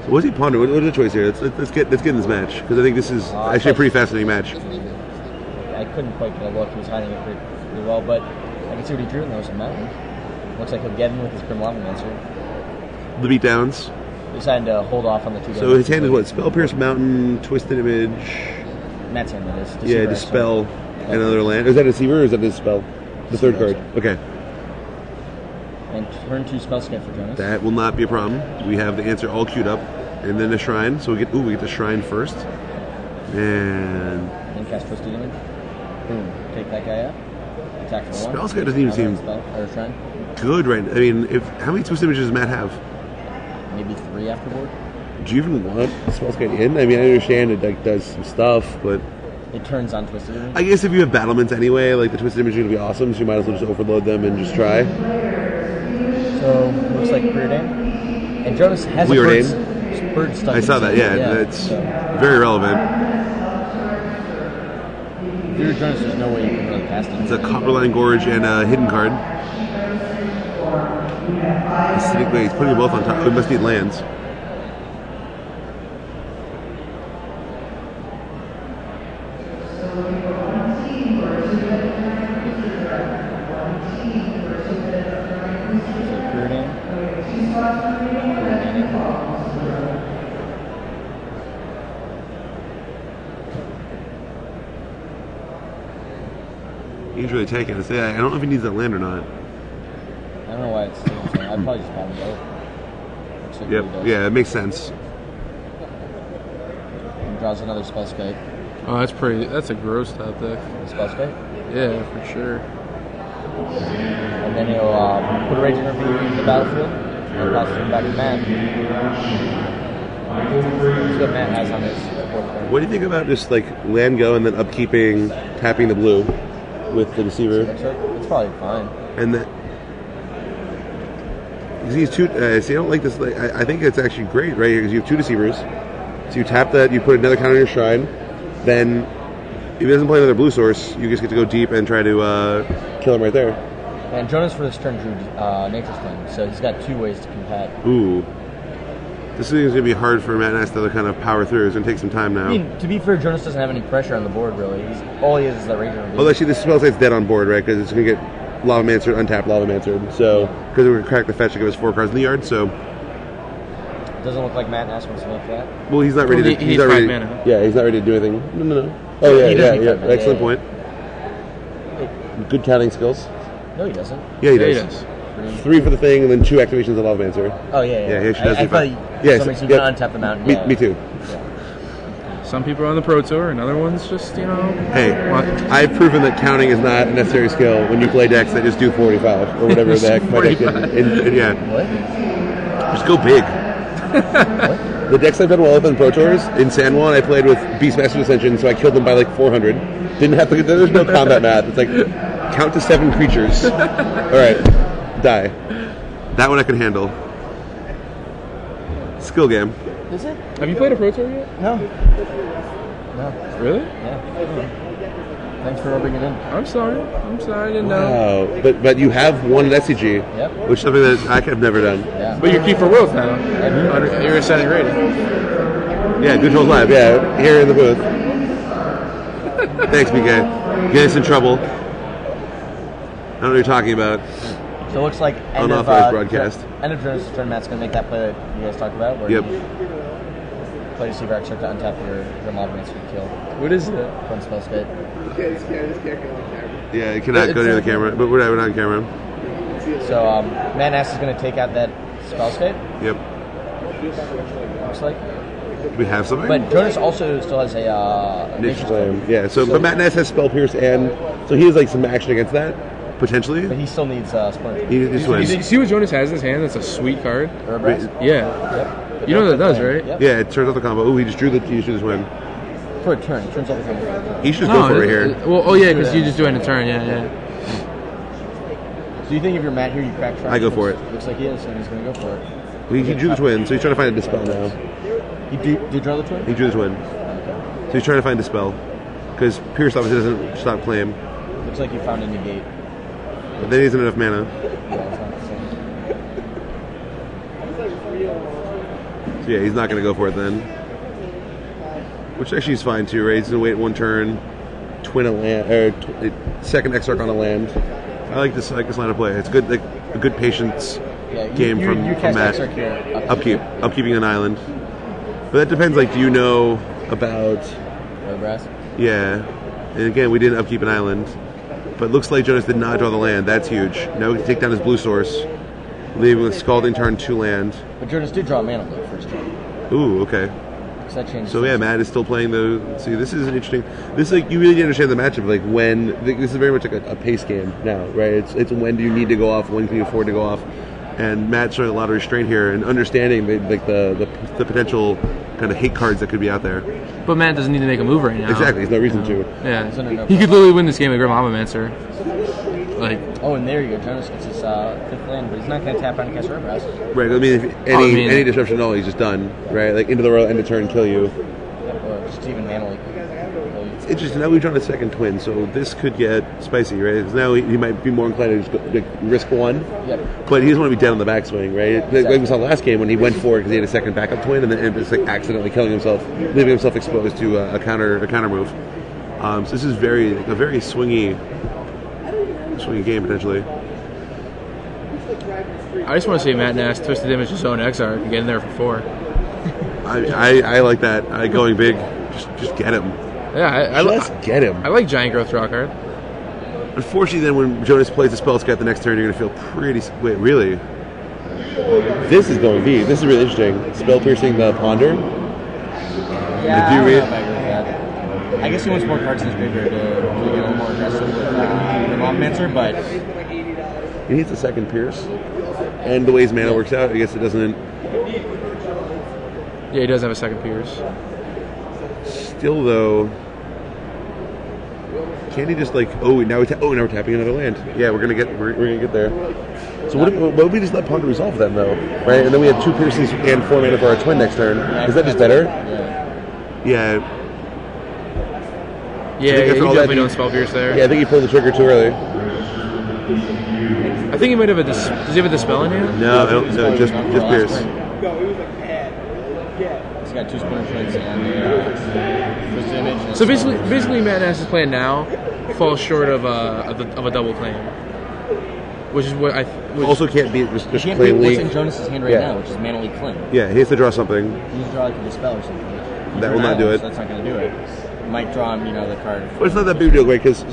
So what's he pondering? What is the choice here? Let's get in this match because I think this is actually a pretty fascinating match. I couldn't quite get a look. He was hiding it pretty well, but I can see what he drew, and there was a mountain. Looks like he'll get him with his Grim Lavamancer. The beatdowns. He decided to hold off on the 2 So his hand is what? Spell Pierce Mountain, Twisted Image. Matt's hand that is. Deceiver, Dispel, another land. Is that a Deceiver or is that his spell? The third card. Okay. And turn 2 spell scan for Jonas. That will not be a problem. We have the answer all queued up. And then the Shrine. So we get the Shrine first. And cast Twisted Image. Boom. Take that guy out. Attack for 1. Spell scan doesn't even seem Shrine. good right now. I mean, how many Twisted Images does Matt have? Maybe 3 afterboard. Do you even want spell scan in? I mean, I understand it like does some stuff, but it turns on Twisted Image. I guess if you have battlements anyway, like the Twisted Image is going to be awesome, so you might as well just overload them and just try. So looks like Preordain. And Jonas has a bird stuck. I saw that. Yeah, that's very relevant. If you're Jonas, there's no way you can really cast it. It's a Copperline Gorge and a hidden card. He's putting them both on top. We must need lands. He's really taking it. I don't know if he needs that land or not. I don't know why it's still insane. I'd probably just have him go. Looks like Yep. he does. Yeah, it makes sense. And draws another spell skate. Oh, that's a gross top deck. Spell skate. Yeah, for sure. And then he'll put a Raging Ravine in the battlefield and pass it back to Matt. That's what Matt has on his fourth turn. What do you think about just like land go and then upkeeping, tapping the blue with the deceiver? It's probably fine. And then he's two. See, I don't like this. Like, I think it's actually great right here because you have two deceivers. So you tap that, you put another counter on your shrine. Then, if he doesn't play another blue source, you just get to go deep and try to kill him right there. And Jonas for this turn drew Nature's Claim, so he's got two ways to combat. Ooh. This thing is going to be hard for Matt Nass to kind of power through. It's going to take some time now. I mean, to be fair, Jonas doesn't have any pressure on the board, really. All he is that Raging Ravine. Well, actually, this spell site's dead on board, right? Because it's going to get Lava Mancered, untapped Lava Mancered. So, because we're going to crack the fetch to give us 4 cards in the yard, so... Doesn't look like Matt Nass wants to make that. Well, he's not ready to... He's not ready. 5 mana. Yeah, he's not ready to do anything. No. Oh, He doesn't need 5 mana. Excellent Yeah. point. Good counting skills. No, he doesn't. Yeah, he Yeah, he does. does. 3 for the thing, and then 2 activations of Lava Mancer. Oh, yeah. Yeah, he actually does I need thought five. Yeah, for some reason so- you yep. can untap the mountain. Me too. Some people are on the Pro Tour, and other ones just, Hey, What? I've proven that counting is not a necessary skill when you play decks that just do 45 or whatever the heck my deck did. Yeah, What? just go big. What? The decks I've done well with in Pro Tours, in San Juan, I played with Beastmaster's Ascension, so I killed them by like 400. Didn't have to. There's no combat math. It's like count to 7 creatures. All right, die. That one I can handle. Skill game. Is it? Have you played a Pro Tour yet? No. No. Really? Yeah. Thanks for rubbing it in. I'm sorry. I didn't know. Wow, but you have one at SCG, Yep. which is something that I have never done. Yeah. But you're Kiefer Wilth now. You're ascending rating. Yeah, good hold live. Yeah, here in the booth. Thanks, BK. Get us in trouble. I don't know what you're talking about. So it looks like Unauthorized broadcast. End of Jonas' turn, Matt's going to make that play that you guys talked about, where Yep. you play Deceiver X, start to untap your Lava Mancer to kill. What is it? One spell skate. Yeah, it cannot go near the camera, but we're not on camera. So Matt Nass is going to take out that spell skate, Yep. looks like. We have something? But Jonas also still has a Nature's Claim. Yeah, but Matt Nass has Spell Pierce, and so he has like some action against that, potentially. But he still needs Splinter. He just wins. You see what Jonas has in his hand? That's a sweet card. Herbrass? Yeah. Yep. You know what that does, right? Yep. Yeah, it turns out the combo. Oh, he just drew this win. For a turn. Turns out the combo. He should just go for it here. Well, yeah, because you just do it in a turn. Yeah. So you think if you're Matt here, you crack Shrine? I go for it. Looks like he is, and he's going to go for it. He drew the twin, so he's trying to find a dispel now. Did you draw the twin? He drew the twin. So he's trying to find dispel. Because Pierce obviously doesn't stop claim. Looks like you found a negate. But then he doesn't have enough mana. Yeah, it's not the same. So yeah, he's not going to go for it then. Which actually is fine too, right? He's going to wait 1 turn, twin a land, or second Exarch on a land. I like this line of play. It's good, like a good patience game from cast Matt. Exarch here. Upkeeping an island. But that depends, like, do you know about... Herbrass? Yeah. And again, we didn't upkeep an island. But it looks like Jonas did not draw the land. That's huge. Now we can take down his blue source. Leaving with Scalding Tarn 2 land. But Jonas did draw a mana blue first turn. Ooh, okay. So that changes. So yeah, Matt is still playing the... See, this is an interesting... This is like, you really understand the matchup. Like, when... This is very much like a pace game now, right? It's when do you need to go off, when can you afford to go off. And Matt's showing a lot of restraint here and understanding the potential kind of hate cards that could be out there. But Matt doesn't need to make a move right now. Exactly, there's no reason to. Yeah. He's under no He could literally win this game with Grim Mancer. Like, Oh, and there you go. Jonas gets his 5th land, but he's not going to tap on and cast Herbrass. Right, I mean, if any disruption at all, he's just done, right? Like, into the row, end of turn, kill you. Or just even mana leak. It's interesting, now we've drawn a second twin, so this could get spicy, right? 'Cause now he might be more inclined to just like, risk 1, Yep. but he doesn't want to be dead on the backswing, right? Like we saw last game when he went for it because he had a second backup twin and then just like accidentally killing himself, leaving himself exposed to a counter move. So this is a very swingy game potentially. I just want to say Matt Nass Twisted Image his own Exarch and get in there for 4. I like that. Going big, just get him. Yeah, Just get him. I like Giant Growth draw card. Unfortunately, then when Jonas plays the spell scat the next turn, you're going to feel pretty... Wait, really? This is going deep. This is really interesting. Spell piercing the Ponder. Yeah, I don't know if I agree with that. I guess he wants more cards in his graveyard to get a little more aggressive with the Mob-Mancer, but... He needs a second Pierce. And the way his mana works out, I guess it doesn't... Yeah, he does have a second Pierce. Still, though... Can't he just like now we're tapping another land? Yeah, we're gonna get there. So what if we just let Ponder resolve then though, right? And then we have 2 pierces and 4 mana for our twin next turn. Is that just better? Yeah. Yeah, you definitely don't spell pierce there. Yeah, I think he pulled the trigger too early. I think he might have does he have a Dispel in hand? No, I don't. No, just pierce. He's got 2 Splinter Twins and Twisted Image. So basically, Matt Nass's plan now falls short of a double claim, which is what I also can't beat just can't claim beat leak. what's in Jonas' hand right now, which is Mana Leak Claim. Yeah, he has to draw something. He needs to draw like a Dispel or something. That will not do it. So that's not going to do it. He might draw him, the card. But it's not that big a deal, right? Because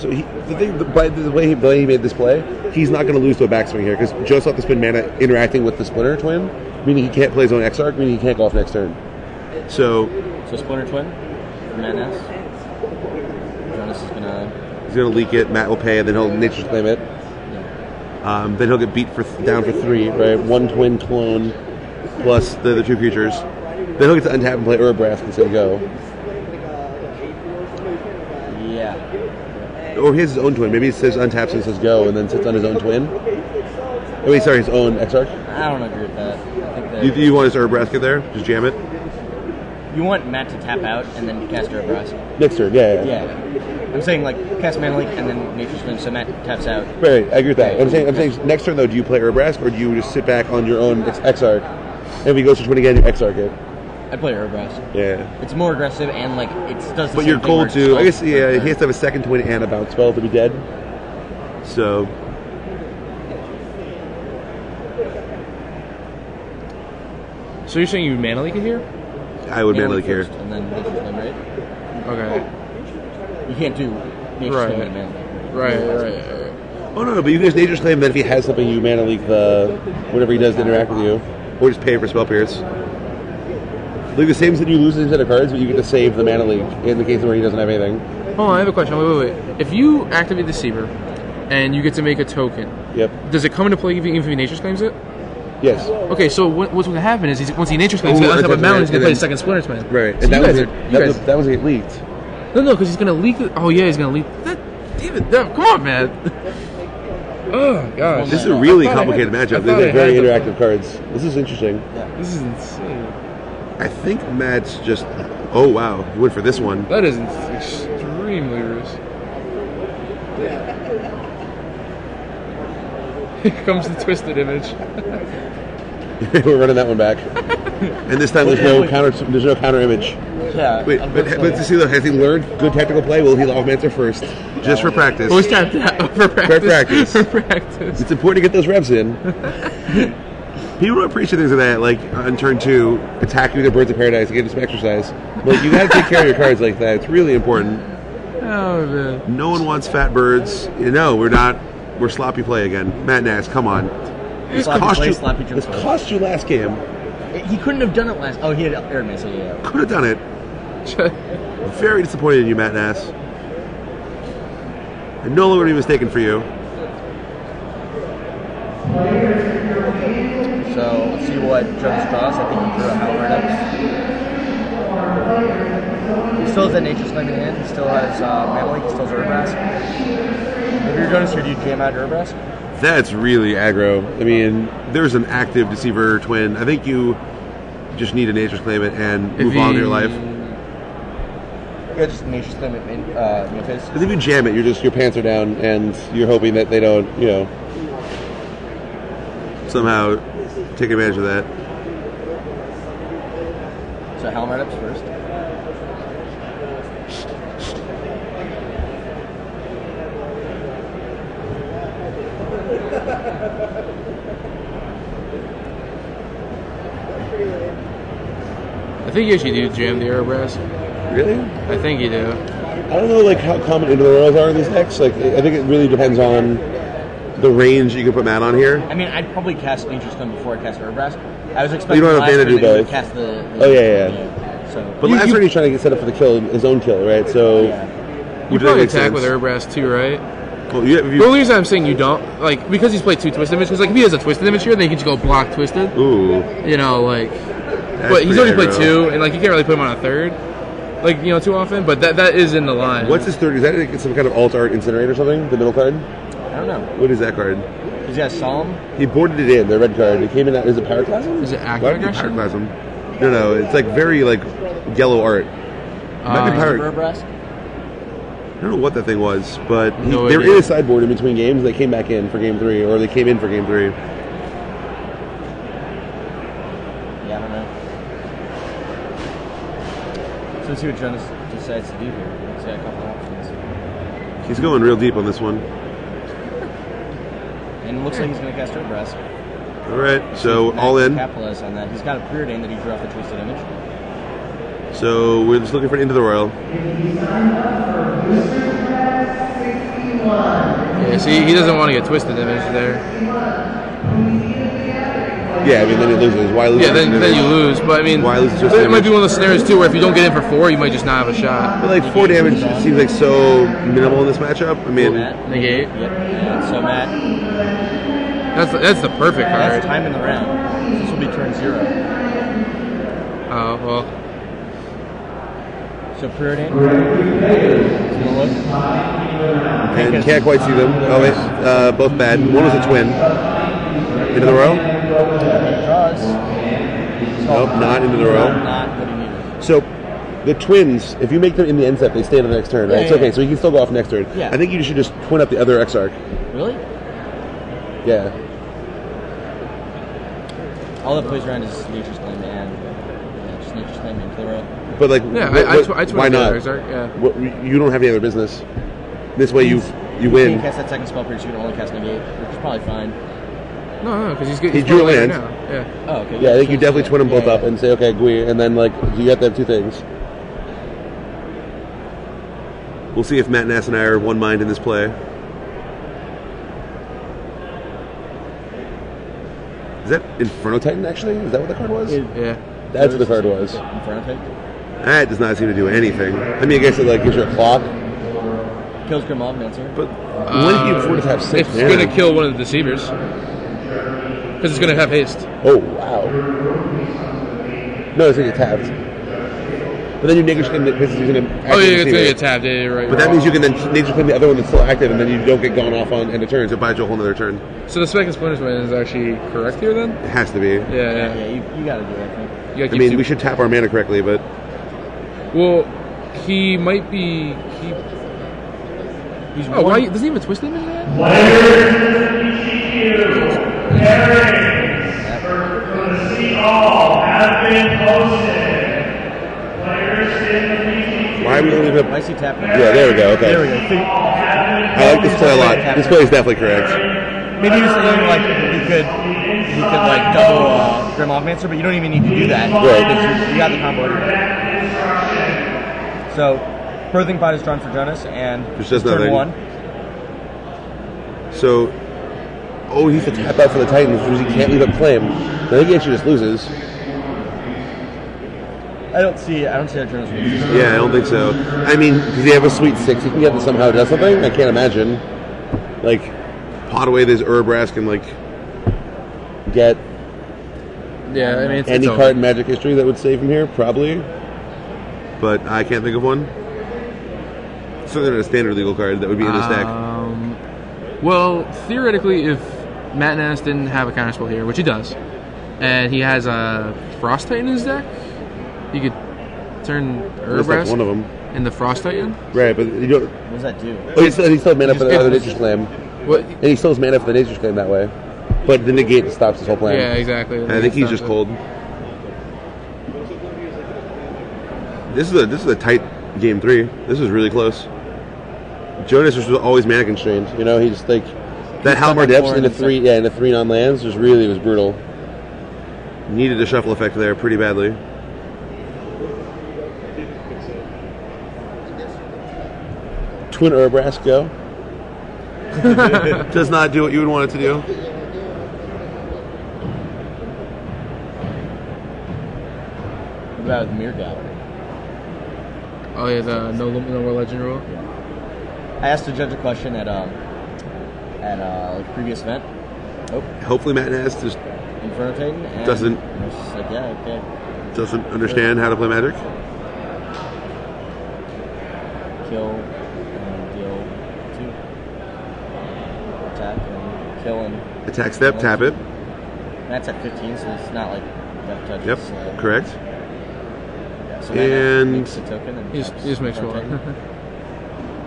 by the way he made this play, he's not going to lose to a backswing here because Jonas will have to spend mana interacting with the Splinter Twin, meaning he can't play his own X-Arc, meaning he can't go off next turn. So Splinter Twin from Nass. Jonas is he's gonna leak it. Matt will pay, and then he'll Nature's Claim it. Yeah. Then he'll get beat down for 3, right? 1 twin clone plus the 2 creatures. Then he'll get to untap and play Urabrask and say go. Yeah. Or he has his own twin. Maybe he says untaps and says go, and then sits on his own twin. Oh wait, sorry, his own X-Arc. I don't agree with that. I think that You want his Urabrask there? Just jam it. You want Matt to tap out and then cast Urabrask. Next turn, yeah. I'm saying cast Mana Leak and then Nature's Claim, so Matt taps out. Right, I agree with that. I'm saying next turn though, do you play Urabrask or do you just sit back on your own X-Arc? And if he goes to twin again, you X-Arc it. I'd play Urabrask. Yeah. It's more aggressive and it does the But same you're thing cold where it's too. I guess, spelled. yeah, he has to have a second twin and a bounce spell to be dead. So. So you're saying you Mana Leak it here? I would Mana Leak here. first, and then Nature's Claim, right? Okay. You can't do Nature's Claim and Mana Leak. Right. Oh no, but you can just Nature's Claim, then if he has something, you Mana Leak whatever he does to interact with you. Or just pay for Spell Pierce. Like the same as that you lose instead of cards, but you get to save the Mana Leak in the case where he doesn't have anything. Hold on, I have a question. Wait. If you activate Deceiver and you get to make a token, Yep. does it come into play even if he Nature's Claims it? Yes. Okay, so what's going to happen is once he Nature's Claims, he's going to have a mountain, he's going to play the second Splinter Twin. Right. So And that was get leaked. No, because he's going to leak it. Oh, yeah, he's going to leak that. David, come on, man. Oh, gosh. This is a really complicated matchup. These are very interactive cards. This is interesting. This is insane. I think Matt's just... Oh, wow. He went for this one. That is extremely risky. Here comes the Twisted Image. We're running that one back. And this time there's no counter image. Yeah. Wait, but to see though, has he learned good tactical play? Will he log Mancer first? Just for practice. Always tap that for practice. For practice. It's important to get those reps in. People don't appreciate things like that, like on turn 2, attack you with a Birds of Paradise and get some exercise. But you gotta take care of your cards like that. It's really important. Oh, man. No one wants fat birds. No, we're not. We're sloppy play again. Matt Nass, come on. This cost you last game. He couldn't have done it last. Oh, he had Air Miss. Yeah. Could have done it. Very disappointed in you, Matt Nass. And no longer be mistaken for you. So let's see what Jonas draws. I think he drew a Howler. He still has that Nature's Claim in hand. He still has Mana Leak. He still has Urabrask. If you're Jonas here, do you jam out Urabrask? That's really aggro. I mean, there's an active Deceiver Twin. I think you just need a Nature's Claim it and move on with your life. Yeah, just Nature's Claim it in face. Because if you jam it, your pants are down and you're hoping that they don't, somehow take advantage of that. So Helm ups first. I think you actually do jam the Urabrask. Really? I think you do. I don't know like how common into the royals are in these decks. Like I think it really depends on the range you can put Matt on here. I mean, I'd probably cast Nature's Stone before I cast Urbrask. I was expecting You don't have last mana to turn do that he would both. cast the Oh, yeah. So, But last turn he's trying to get set up for the kill, his own kill, right? So yeah. You probably attack with Urbrask too, right? Well, The only reason I'm saying you don't, like, because he's played 2 Twisted Image, because like if he has a Twisted Image here, then he can just go block Twisted. Ooh. You know, like, but he's already played 2, and like you can't really put him on a 3rd, like, you know, too often. But that is in the line. What's his third? Is that like some kind of alt art Incinerate or something? The middle card? I don't know. What is that card? He's got Solemn. He boarded it in, the red card. It came in, is it Pyroclasm? Is it active Why would it be aggression? Pyroclasm? No, it's like very like yellow art. Might be Urbrask. I don't know what that thing was, but No they were idea. in a sideboard in between games. They came back in for game 3, or they came in for game 3. Yeah, I don't know. So let's see what Jonas decides to do here. He's got a couple options. He's going real deep on this one. And it looks like he's going to cast Urbrask. All right, so all in. Capitalize on that. He's got a preordain that he drew off the Twisted Image. So we're just looking for an Into the Royal. Yeah, see, he doesn't want to get Twisted Image there. Yeah, I mean, then he loses. Why lose? Yeah, then you lose. But I mean, Why lose Twisted it might Image? be one of those scenarios too where if you don't get in for 4, you might just not have a shot. But like 4 damage seems like so minimal in this matchup. I mean, Matt. Negate. Yep. And so Matt, That's the perfect that's card. time in the round. This will be turn 0. Oh well. So preordain. Take a look. and can't quite see them. Oh wait, both bad. One was a twin. Into the row? Draws. Nope, not into the row. Not what he needed. So the twins, if you make them in the end step, they stay on the next turn, right? Yeah, It's okay, yeah. so you can still go off next turn. Yeah. I think you should just twin up the other X-Arc. Really? Yeah. All that plays around is Nature's Claim and just Nature's Claim into the row. But like, Yeah, I why not? Yeah. You don't have any other business. This way you You win. can't cast that second spell period, so you can only cast Negate, which is probably fine. No, because he's good. He drew a playing land. right now. Yeah. Oh, okay. Yeah, I think you So- definitely twin them both yeah, up yeah. and say, okay, Gui, and then like you have to have 2 things. We'll see if Matt Nass and I are one mind in this play. Is that Inferno Titan actually? Is that what the card was? Yeah. That's what the card was. Inferno Titan. That does not seem to do anything. I mean, I guess it like gives you a clock, Kills Grimmaw Mancer. but when can you afford to have 6 It's mana? going to kill one of the deceivers. Because it's going to have haste. Oh wow! No, it's gonna get tapped. But then you Nature Claim because he's gonna. Oh, yeah, it's going to get tapped. Yeah, you're right. But that means you can then Nature Claim the other one that's still active, and then you don't get gone off on end of turn. So it buys you a whole other turn. So the Spec and Splinterman is actually correct here then? It has to be. Yeah, yeah. Yeah, you gotta do it, I think. You gotta I keep mean, two- we should tap our mana correctly, but Well, he might be. He's Oh, one- why doesn't he have a twist limit yet? why are we only Why gonna? is he tapping? Yeah, there we go. Okay, There we go. I like this play a lot. This play is definitely correct. Maybe he was saying like he could like double Grimmaw Mancer, but you don't even need to do that. Right. Because you got the combo anyway. So, Birthing Pod is drawn for Jonas, and Which does turn nothing. 1. So, oh, he's to tap out for the Titans, which means he can't leave up claim. I think he actually just loses. I don't see how Jonas loses. Yeah, I don't think so. I mean, does he have a sweet 6? He can get that somehow does something. I can't imagine. Like, pot away this Urbrask and like get Yeah, I mean, it's any over. card in Magic history that would save him here, probably. But I can't think of one. Certainly not a standard legal card that would be in this deck. Well, theoretically, if Matt Nass didn't have a counterspell here, which he does, and he has a Frost Titan in his deck, he could turn That's like Urbrask one of them. in the Frost Titan. Right, but you don't. What does that do? Oh, he still has mana for the other Just- Nature's Claim. What? And he still has mana for the Nature's Claim that way. But the negate stops his whole plan. Yeah, exactly. And I think he's just cold. This is a tight game 3. This is really close. Jonas was always mana constrained. You know, he's like that Halmar Depths four into and 3, into 3 non-lands was brutal. Needed a shuffle effect there pretty badly. Twin Urbrask go. Does not do what you would want it to do. What about the Mirror Gallery? Oh yeah, the no more legend rule. I asked the judge a question at a previous event. Oh, Hopefully Matt Nass just Inferno Titan. And Doesn't- I was just like, yeah, okay. doesn't understand how to play Magic. Kill and deal 2. Attack and kill and. Attack step, tap it. That's at 15, so it's not like Death Touch. Yep, is, correct. Yeah, so And- makes a token and He taps just makes Inferno one. Titan.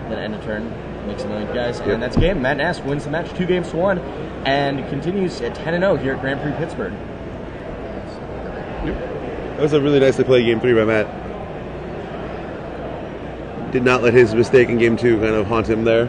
Then end of turn, makes a million guys, Yep. and that's game. Matt Nass wins the match 2-1, and continues at 10-0 here at Grand Prix Pittsburgh. That was a really nicely played game 3 by Matt. Did not let his mistake in game 2 kind of haunt him there.